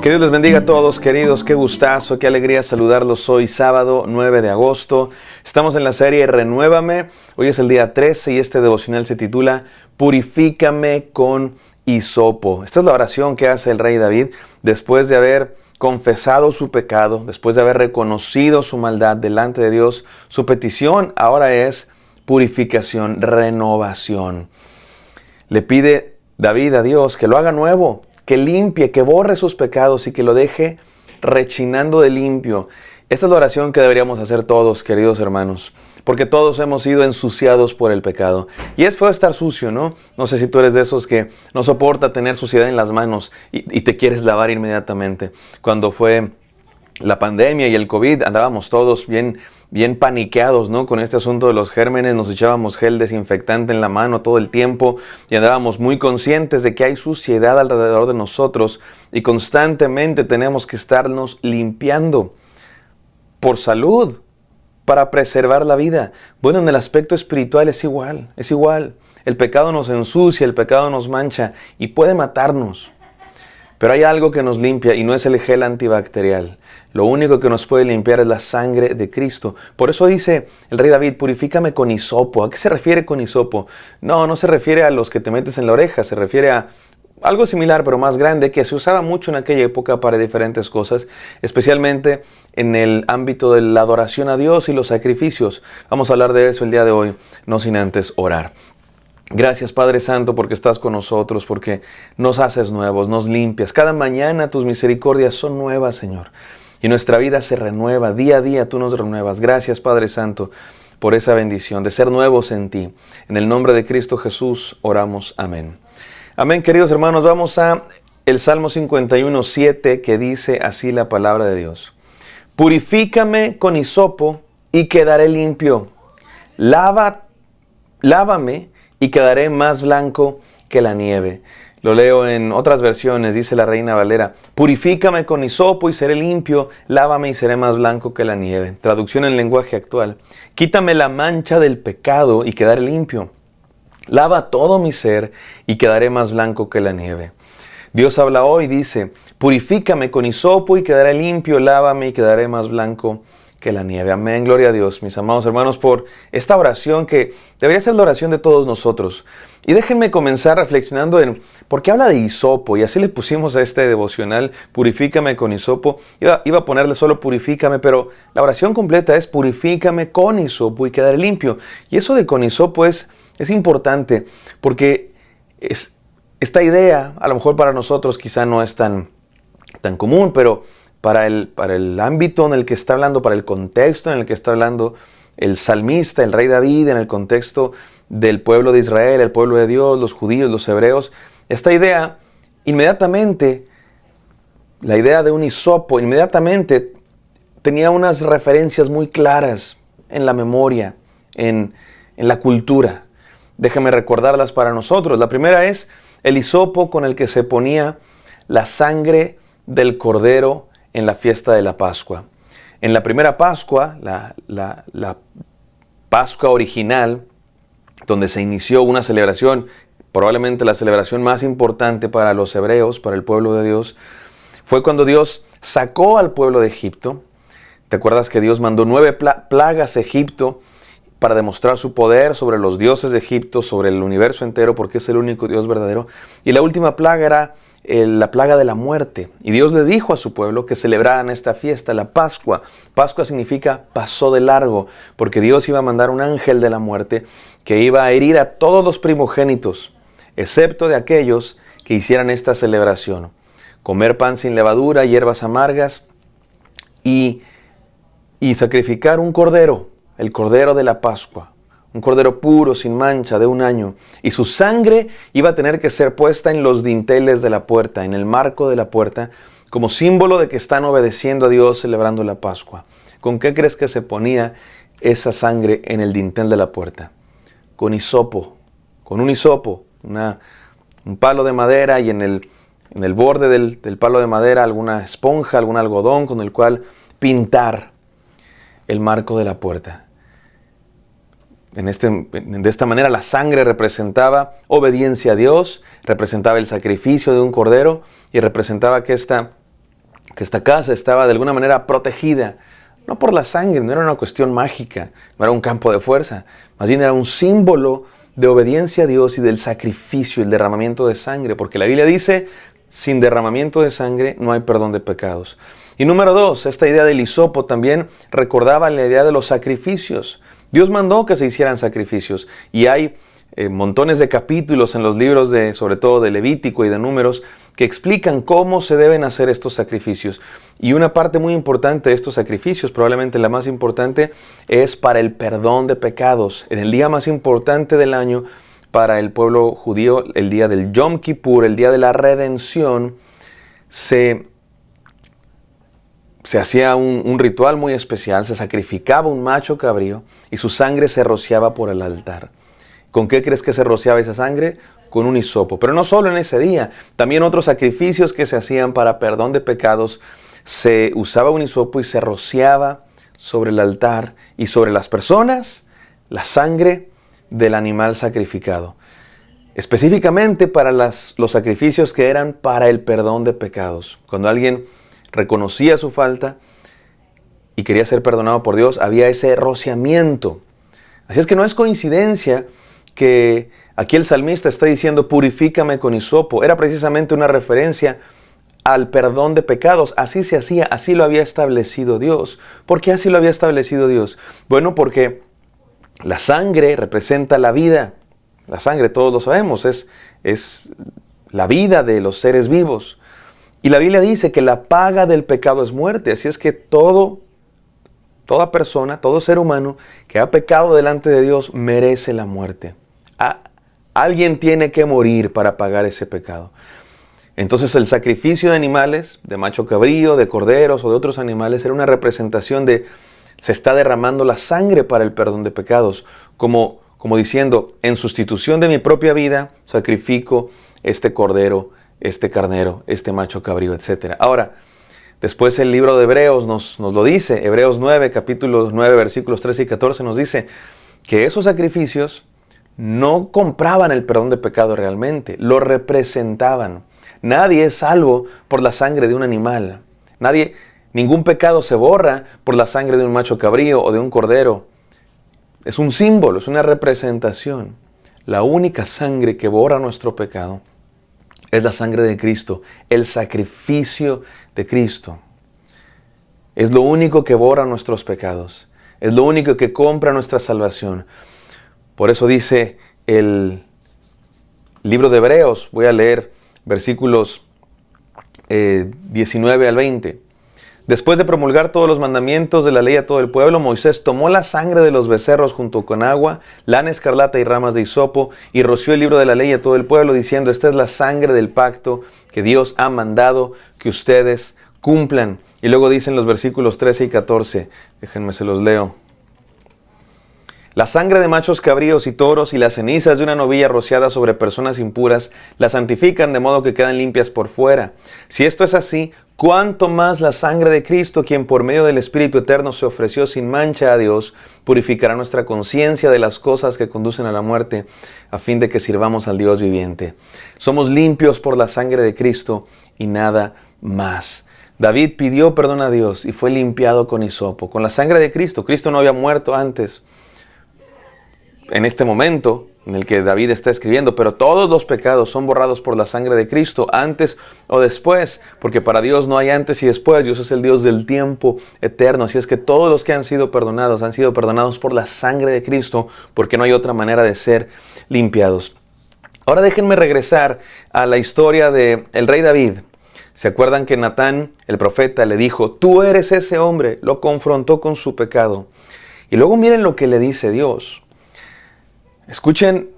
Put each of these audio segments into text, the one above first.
Que Dios les bendiga a todos, queridos. Qué gustazo, qué alegría saludarlos hoy, sábado 9 de agosto. Estamos en la serie Renuévame. Hoy es el día 13 y este devocional se titula Purifícame con hisopo. Esta es la oración que hace el rey David después de haber confesado su pecado, después de haber reconocido su maldad delante de Dios. Su petición ahora es purificación, renovación. Le pide David a Dios que lo haga nuevo, que limpie, que borre sus pecados y que lo deje rechinando de limpio. Esta es la oración que deberíamos hacer todos, queridos hermanos, porque todos hemos sido ensuciados por el pecado. Y es feo estar sucio, ¿no? No sé si tú eres de esos que no soporta tener suciedad en las manos y te quieres lavar inmediatamente. Cuando fue la pandemia y el COVID, andábamos todos bien paniqueados, ¿no? Con este asunto de los gérmenes, nos echábamos gel desinfectante en la mano todo el tiempo y andábamos muy conscientes de que hay suciedad alrededor de nosotros y constantemente tenemos que estarnos limpiando por salud, para preservar la vida. Bueno, en el aspecto espiritual es igual. El pecado nos ensucia, el pecado nos mancha y puede matarnos. Pero hay algo que nos limpia y no es el gel antibacterial. Lo único que nos puede limpiar es la sangre de Cristo. Por eso dice el rey David, purifícame con hisopo. ¿A qué se refiere con hisopo? No se refiere a los que te metes en la oreja, se refiere a algo similar pero más grande que se usaba mucho en aquella época para diferentes cosas, especialmente en el ámbito de la adoración a Dios y los sacrificios. Vamos a hablar de eso el día de hoy, no sin antes orar. Gracias, Padre Santo, porque estás con nosotros, porque nos haces nuevos, nos limpias. Cada mañana tus misericordias son nuevas, Señor. Y nuestra vida se renueva, día a día tú nos renuevas. Gracias, Padre Santo, por esa bendición de ser nuevos en ti. En el nombre de Cristo Jesús oramos. Amén. Amén, queridos hermanos. Vamos a el Salmo 51:7, que dice así la palabra de Dios. Purifícame con hisopo y quedaré limpio. Lávame y quedaré más blanco que la nieve. Lo leo en otras versiones, dice la Reina Valera. Purifícame con hisopo y seré limpio, lávame y seré más blanco que la nieve. Traducción en lenguaje actual. Quítame la mancha del pecado y quedaré limpio. Lava todo mi ser y quedaré más blanco que la nieve. Dios habla hoy, dice, purifícame con hisopo y quedaré limpio, lávame y quedaré más blanco que la nieve. Amén, gloria a Dios, mis amados hermanos, por esta oración que debería ser la oración de todos nosotros. Y déjenme comenzar reflexionando en por qué habla de hisopo, y así le pusimos a este devocional, purifícame con hisopo. Iba a ponerle solo purifícame, pero la oración completa es purifícame con hisopo y quedaré limpio. Y eso de con hisopo es importante, porque esta idea, a lo mejor para nosotros quizá no es tan común, pero para el ámbito en el que está hablando, para el contexto en el que está hablando el salmista, el rey David, en el contexto del pueblo de Israel, el pueblo de Dios, los judíos, los hebreos, esta idea, inmediatamente, la idea de un hisopo, inmediatamente tenía unas referencias muy claras en la memoria, en la cultura. Déjame recordarlas para nosotros. La primera es el hisopo con el que se ponía la sangre del cordero en la fiesta de la Pascua. En la primera Pascua, la Pascua original, donde se inició una celebración, probablemente la celebración más importante para los hebreos, para el pueblo de Dios, fue cuando Dios sacó al pueblo de Egipto. ¿Te acuerdas que Dios mandó 9 plagas a Egipto para demostrar su poder sobre los dioses de Egipto, sobre el universo entero, porque es el único Dios verdadero? Y la última plaga era la plaga de la muerte. Y Dios le dijo a su pueblo que celebraran esta fiesta, la Pascua. Pascua significa pasó de largo, porque Dios iba a mandar un ángel de la muerte que iba a herir a todos los primogénitos, excepto de aquellos que hicieran esta celebración. Comer pan sin levadura, hierbas amargas y sacrificar un cordero, el cordero de la Pascua. Un cordero puro, sin mancha, de 1 año. Y su sangre iba a tener que ser puesta en los dinteles de la puerta, en el marco de la puerta, como símbolo de que están obedeciendo a Dios celebrando la Pascua. ¿Con qué crees que se ponía esa sangre en el dintel de la puerta? Con hisopo, con un hisopo, un palo de madera, y en el borde del palo de madera alguna esponja, algún algodón con el cual pintar el marco de la puerta. De esta manera la sangre representaba obediencia a Dios, representaba el sacrificio de un cordero y representaba que esta que esta casa estaba de alguna manera protegida, no por la sangre, no era una cuestión mágica, no era un campo de fuerza, más bien era un símbolo de obediencia a Dios y del sacrificio, el derramamiento de sangre, porque la Biblia dice, sin derramamiento de sangre no hay perdón de pecados. Y número 2, esta idea del hisopo también recordaba la idea de los sacrificios. Dios mandó que se hicieran sacrificios y hay montones de capítulos en los libros sobre todo de Levítico y de Números, que explican cómo se deben hacer estos sacrificios. Y una parte muy importante de estos sacrificios, probablemente la más importante, es para el perdón de pecados. En el día más importante del año para el pueblo judío, el día del Yom Kippur, el día de la redención, se hacía un ritual muy especial, se sacrificaba un macho cabrío y su sangre se rociaba por el altar. ¿Con qué crees que se rociaba esa sangre? Con un hisopo. Pero no solo en ese día, también otros sacrificios que se hacían para perdón de pecados, se usaba un hisopo y se rociaba sobre el altar y sobre las personas la sangre del animal sacrificado. Específicamente para los sacrificios que eran para el perdón de pecados. Cuando alguien reconocía su falta y quería ser perdonado por Dios, había ese rociamiento. Así es que no es coincidencia que aquí el salmista está diciendo, purifícame con hisopo. Era precisamente una referencia al perdón de pecados. Así se hacía, así lo había establecido Dios. ¿Por qué así lo había establecido Dios? Bueno, porque la sangre representa la vida. La sangre, todos lo sabemos, es la vida de los seres vivos. Y la Biblia dice que la paga del pecado es muerte. Así es que toda persona, todo ser humano que ha pecado delante de Dios merece la muerte. Alguien tiene que morir para pagar ese pecado. Entonces el sacrificio de animales, de macho cabrío, de corderos o de otros animales, era una representación de se está derramando la sangre para el perdón de pecados, como diciendo, en sustitución de mi propia vida, sacrifico este cordero, este carnero, este macho cabrío, etc. Ahora, después el libro de Hebreos nos lo dice, Hebreos 9, capítulo 9, versículos 13 y 14 nos dice que esos sacrificios no compraban el perdón de pecado realmente, lo representaban. Nadie es salvo por la sangre de un animal. Ningún pecado se borra por la sangre de un macho cabrío o de un cordero. Es un símbolo, es una representación. La única sangre que borra nuestro pecado es la sangre de Cristo, el sacrificio de Cristo. Es lo único que borra nuestros pecados. Es lo único que compra nuestra salvación. Por eso dice el libro de Hebreos, voy a leer versículos 19 al 20. Después de promulgar todos los mandamientos de la ley a todo el pueblo, Moisés tomó la sangre de los becerros junto con agua, lana escarlata y ramas de hisopo, y roció el libro de la ley a todo el pueblo, diciendo, esta es la sangre del pacto que Dios ha mandado que ustedes cumplan. Y luego dicen los versículos 13 y 14, déjenme se los leo. La sangre de machos cabríos y toros y las cenizas de una novilla rociada sobre personas impuras la santifican de modo que quedan limpias por fuera. Si esto es así, ¿cuánto más la sangre de Cristo, quien por medio del Espíritu Eterno se ofreció sin mancha a Dios, purificará nuestra conciencia de las cosas que conducen a la muerte, a fin de que sirvamos al Dios viviente? Somos limpios por la sangre de Cristo y nada más. David pidió perdón a Dios y fue limpiado con hisopo, con la sangre de Cristo. Cristo no había muerto antes, en este momento en el que David está escribiendo, pero todos los pecados son borrados por la sangre de Cristo, antes o después, porque para Dios no hay antes y después. Dios es el Dios del tiempo eterno, así es que todos los que han sido perdonados por la sangre de Cristo, porque no hay otra manera de ser limpiados. Ahora déjenme regresar a la historia del rey David. ¿Se acuerdan que Natán, el profeta, le dijo, tú eres ese hombre? Lo confrontó con su pecado. Y luego miren lo que le dice Dios. Escuchen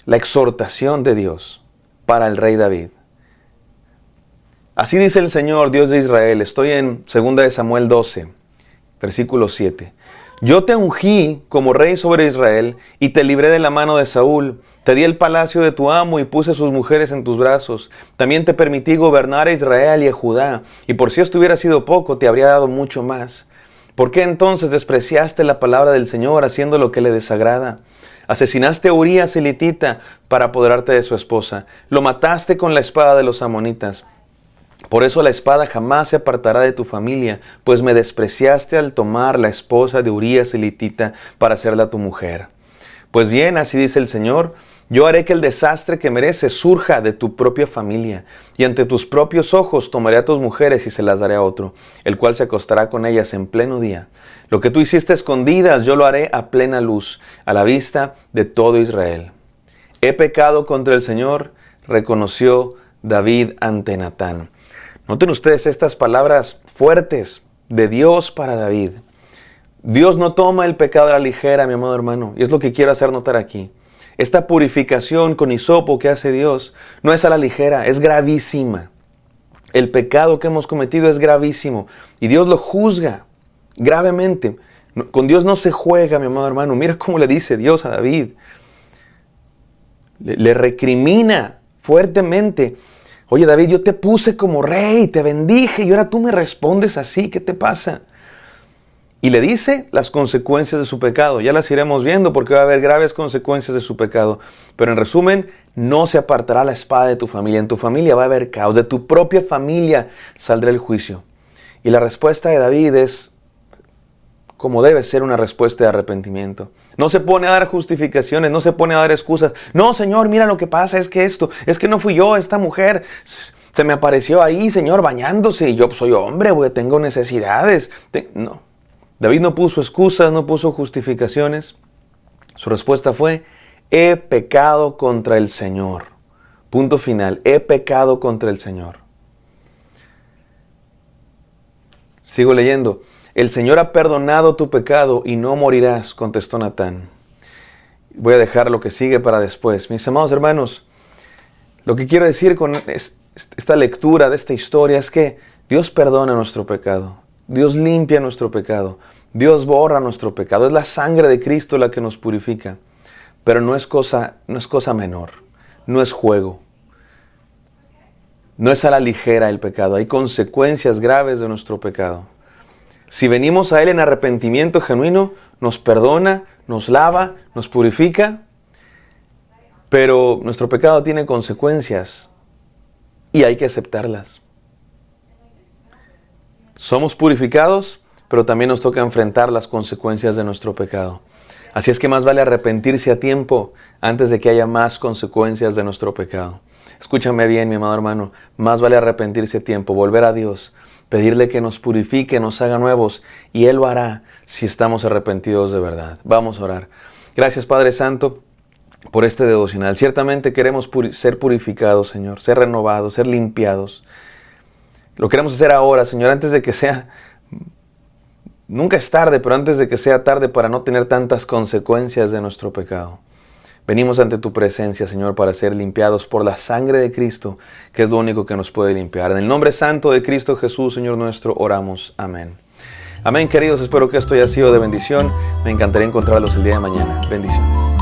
la exhortación de Dios para el rey David. Así dice el Señor, Dios de Israel. Estoy en 2 Samuel 12, versículo 7. Yo te ungí como rey sobre Israel y te libré de la mano de Saúl. Te di el palacio de tu amo y puse sus mujeres en tus brazos. También te permití gobernar a Israel y a Judá. Y por si esto hubiera sido poco, te habría dado mucho más. ¿Por qué entonces despreciaste la palabra del Señor haciendo lo que le desagrada? Asesinaste a Urías elitita para apoderarte de su esposa. Lo mataste con la espada de los amonitas. Por eso la espada jamás se apartará de tu familia, pues me despreciaste al tomar la esposa de Urías elitita para hacerla tu mujer. Pues bien, así dice el Señor, yo haré que el desastre que mereces surja de tu propia familia, y ante tus propios ojos tomaré a tus mujeres y se las daré a otro, el cual se acostará con ellas en pleno día. Lo que tú hiciste a escondidas, yo lo haré a plena luz, a la vista de todo Israel. He pecado contra el Señor, reconoció David ante Natán. Noten ustedes estas palabras fuertes de Dios para David. Dios no toma el pecado a la ligera, mi amado hermano, y es lo que quiero hacer notar aquí. Esta purificación con hisopo que hace Dios no es a la ligera, es gravísima. El pecado que hemos cometido es gravísimo y Dios lo juzga gravemente. Con Dios no se juega, mi amado hermano. Mira cómo le dice Dios a David. Le recrimina fuertemente. Oye, David, yo te puse como rey, te bendije y ahora tú me respondes así. ¿Qué te pasa? Y le dice las consecuencias de su pecado. Ya las iremos viendo porque va a haber graves consecuencias de su pecado. Pero en resumen, no se apartará la espada de tu familia. En tu familia va a haber caos. De tu propia familia saldrá el juicio. Y la respuesta de David es como debe ser una respuesta de arrepentimiento. No se pone a dar justificaciones, no se pone a dar excusas. No, Señor, mira lo que pasa, es que no fui yo, esta mujer se me apareció ahí, Señor, bañándose. Y yo soy hombre, tengo necesidades. No. David no puso excusas, no puso justificaciones. Su respuesta fue, he pecado contra el Señor. Punto final, he pecado contra el Señor. Sigo leyendo. El Señor ha perdonado tu pecado y no morirás, contestó Natán. Voy a dejar lo que sigue para después. Mis amados hermanos, lo que quiero decir con esta lectura de esta historia es que Dios perdona nuestro pecado. Dios limpia nuestro pecado. Dios borra nuestro pecado. Es la sangre de Cristo la que nos purifica. Pero no es cosa menor. No es juego. No es a la ligera el pecado. Hay consecuencias graves de nuestro pecado. Si venimos a Él en arrepentimiento genuino, nos perdona, nos lava, nos purifica. Pero nuestro pecado tiene consecuencias y hay que aceptarlas. Somos purificados, pero también nos toca enfrentar las consecuencias de nuestro pecado. Así es que más vale arrepentirse a tiempo antes de que haya más consecuencias de nuestro pecado. Escúchame bien, mi amado hermano, más vale arrepentirse a tiempo, volver a Dios, pedirle que nos purifique, nos haga nuevos, y Él lo hará si estamos arrepentidos de verdad. Vamos a orar. Gracias, Padre Santo, por este devocional. Ciertamente queremos ser purificados, Señor, ser renovados, ser limpiados. Lo queremos hacer ahora, Señor, antes de que sea, nunca es tarde, pero antes de que sea tarde para no tener tantas consecuencias de nuestro pecado. Venimos ante tu presencia, Señor, para ser limpiados por la sangre de Cristo, que es lo único que nos puede limpiar. En el nombre santo de Cristo Jesús, Señor nuestro, oramos. Amén. Amén, queridos. Espero que esto haya sido de bendición. Me encantaría encontrarlos el día de mañana. Bendiciones.